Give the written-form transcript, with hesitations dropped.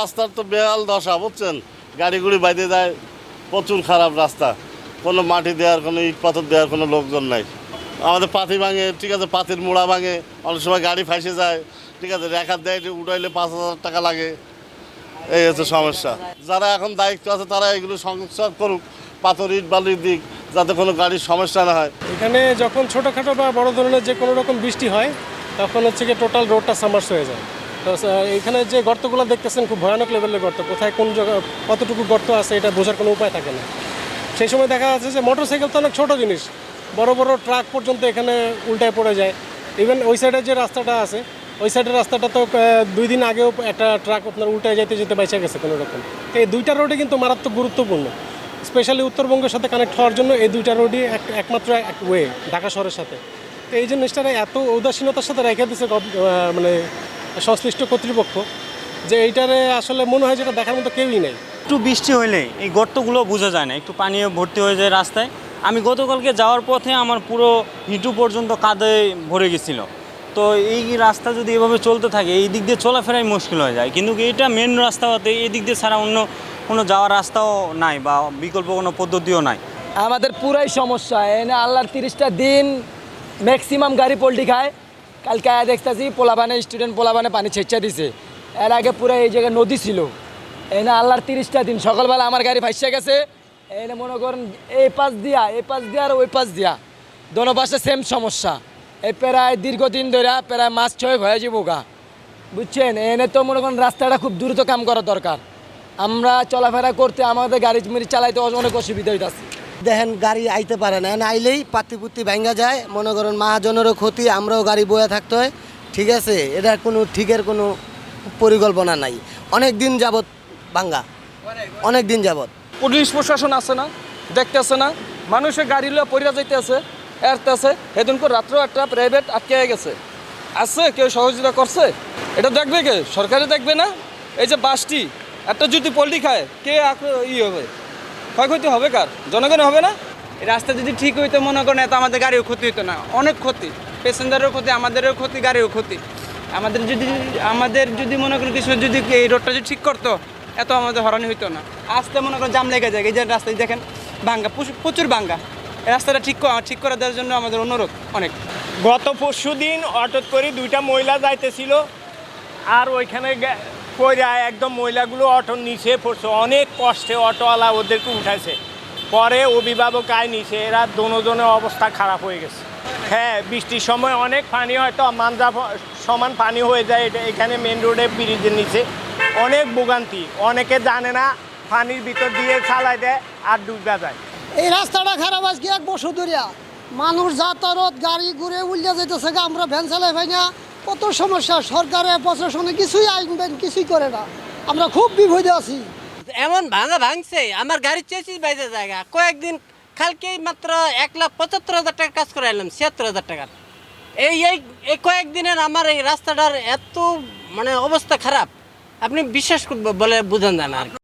রাস্তার তো বেহাল দশা, বুঝছেন? গাড়িগুড়ি বাইরে যায়, প্রচুর খারাপ রাস্তা। কোনো মাটি দেওয়ার, কোনো ইট পাথর দেওয়ার কোনো লোকজন নাই। আমাদের পাতি ভাঙে, ঠিক আছে, পাতির মোড়া ভাঙে, অনেক সময় গাড়ি ফাঁসে যায়, ঠিক আছে, রেখার দেয় উঠাইলে 5,000 টাকা লাগে। এই হচ্ছে সমস্যা। যারা এখন দায়িত্ব আছে তারা এগুলো সংস্কার করুক, পাথর ইট বালির দিক, যাতে কোনো গাড়ির সমস্যা না হয়। এখানে যখন ছোটোখাটো বা বড় ধরনের যে কোনো রকম বৃষ্টি হয় তখন হচ্ছে কি টোটাল রোডটা সাবমার্স হয়ে যায়। তো এখানে যে গর্তগুলো দেখতেছেন খুব ভয়ানক লেভেলের গর্ত, কোথায় কোন জায়গা কতটুকু গর্ত আছে এটা বোঝার কোনো উপায় থাকে না। সেই সময় দেখা যাচ্ছে যে মোটরসাইকেল তো অনেক ছোটো জিনিস, বড় বড় ট্রাক পর্যন্ত এখানে উল্টায় পড়ে যায়। ইভেন ওই সাইডের যে রাস্তাটা আছে, ওই সাইডের রাস্তাটা তো 2 দিন আগেও একটা ট্রাক আপনার উল্টায় যেতে যেতে বেঁচে গেছে কোনো রকম। তো এই দুইটা রোডে কিন্তু মারাত্মক গুরুত্বপূর্ণ, স্পেশালি উত্তরবঙ্গের সাথে কানেক্ট হওয়ার জন্য এই দুইটা রোডই একমাত্র এক ওয়ে ঢাকা শহরের সাথে। তো এই জিনিসটারা এত উদাসীনতার সাথে রেখে দিচ্ছে মানে সংশ্লিষ্ট কর্তৃপক্ষ, যে এইটারে আসলে মনে হয় যেটা দেখার মতো কেউই নেই। একটু বৃষ্টি হইলে এই গর্তগুলো বোঝা যায় না, একটু পানিও ভর্তি হয়ে যায় রাস্তায়। আমি গতকালকে যাওয়ার পথে আমার পুরো হিঁটু পর্যন্ত কাদে ভরে গেছিল। তো এই রাস্তা যদি এভাবে চলতে থাকে এই দিক দিয়ে চলাফেরাই মুশকিল হয়ে যায়। কিন্তু এইটা মেন রাস্তা হতে এই দিক দিয়ে ছাড়া অন্য কোনো যাওয়ার রাস্তাও নাই বা বিকল্প কোনো পদ্ধতিও নাই। আমাদের পুরাই সমস্যা। এনে আল্লাহর 30টা দিন ম্যাক্সিমাম গাড়ি পোল্ট্রি খায়। কালকে দেখতেছি পোলাবানে স্টুডেন্ট পোলাবানে পানি ছেঁচা দিছে। এর আগে পুরো এই জায়গায় নদী ছিল। এনে আল্লাহর 30টা দিন সকালবেলা আমার গাড়ি ভাইসা গেছে। এনে মনে করেন এই পাশ দিয়া আর ওই পাশ দিয়া দোনো পাশে সেম সমস্যা। এই প্রায় দীর্ঘদিন ধরে প্রায় মাস 6 হয়ে যাবো গা, বুঝছেন? এনে তো মনে করেন রাস্তাটা খুব দ্রুত কাম করা দরকার। আমরা চলাফেরা করতে আমাদের গাড়ি মিড়ি চালাইতে অনেক অসুবিধা হইতেছে। দেখেন গাড়ি আইতে পারে না, আইলেই পাত্তি ভাঙ্গা যায়। মনে করেন মহাজনেরও ক্ষতি, আমরাও গাড়ি বয়ে থাকতে হয়, ঠিক আছে? এটার কোনো ঠিকের কোনো পরিকল্পনা নাই। অনেক দিন যাবত ভাঙ্গা, অনেক দিন যাবত। পুলিশ প্রশাসন আছে না, দেখতেছে না, মানুষের গাড়ি লিয়ে পড়িয়া যাইতেছে, এরতেছে। সেদিন করে রাত্রেও একটা প্রাইভেট আটকে গেছে, আছে কেউ সহযোগিতা করছে? এটা দেখবে কে? সরকারে দেখবে না? এই যে বাসটি একটা যদি পোল্ট্রি খায় কে হবে? ক্ষয়ক্ষতি হবে কার? জনগণের হবে না? এই রাস্তা যদি ঠিক হইতো মনে করেন এত আমাদের গাড়িও ক্ষতি হতো না, অনেক ক্ষতি, প্যাসেঞ্জারেরও ক্ষতি, আমাদেরও ক্ষতি, গাড়িও ক্ষতি। আমাদের যদি মনে করেন কিছু যদি এই রোডটা যদি ঠিক করতো এত আমাদের হরানি হইতো না। আসতে মনে করেন জাম লেগে যায়। এই যে রাস্তায় দেখেন ভাঙ্গা, প্রচুর ভাঙ্গা। এই রাস্তাটা ঠিক করে দেওয়ার জন্য আমাদের অনুরোধ অনেক। গত পরশুদিন অটোত করে 2টা মহিলা যাইতেছিল, আর ওইখানে পড়ে একদম মহিলাগুলো অটোর নিচে পড়ছে। অনেক কষ্টে অটোওয়ালা ওদেরকে উঠাইছে, পরে অভিভাবক আয় নিছে। এরা দোনোজনের অবস্থা খারাপ হয়ে গেছে। হ্যাঁ, বৃষ্টির সময় অনেক পানি, হয়তো মানজা সমান পানি হয়ে যায়। এখানে মেন রোডে ব্রিজের নিচে অনেক ভোগান্তি। অনেকে জানে না, পানির ভিতর দিয়ে চালাই দেয় আর ডুবা যায়। এই রাস্তাটা খারাপ আজকে 1 বছর ধরিয়া। মানুষ যাতায়াত গাড়ি ঘুরে উল্লিয়া যেতেছে, আমরা ভ্যান চালাই ভাই না, কত সমস্যা। সরকারের প্রশাসনে কিছুই আইন কিছুই করে না, আমরা খুব বিপদে আছি। এমন ভাঙছে আমার গাড়ির চেঁচিস বাইরে জায়গা। কয়েকদিন কালকেই মাত্র 1,75,000 টাকা কাজ করে এলাম, 76,000 টাকার। এই কয়েকদিনের আমার এই রাস্তাটার এত মানে অবস্থা খারাপ, আপনি বিশ্বাস বলে বুঝেন না আর কি।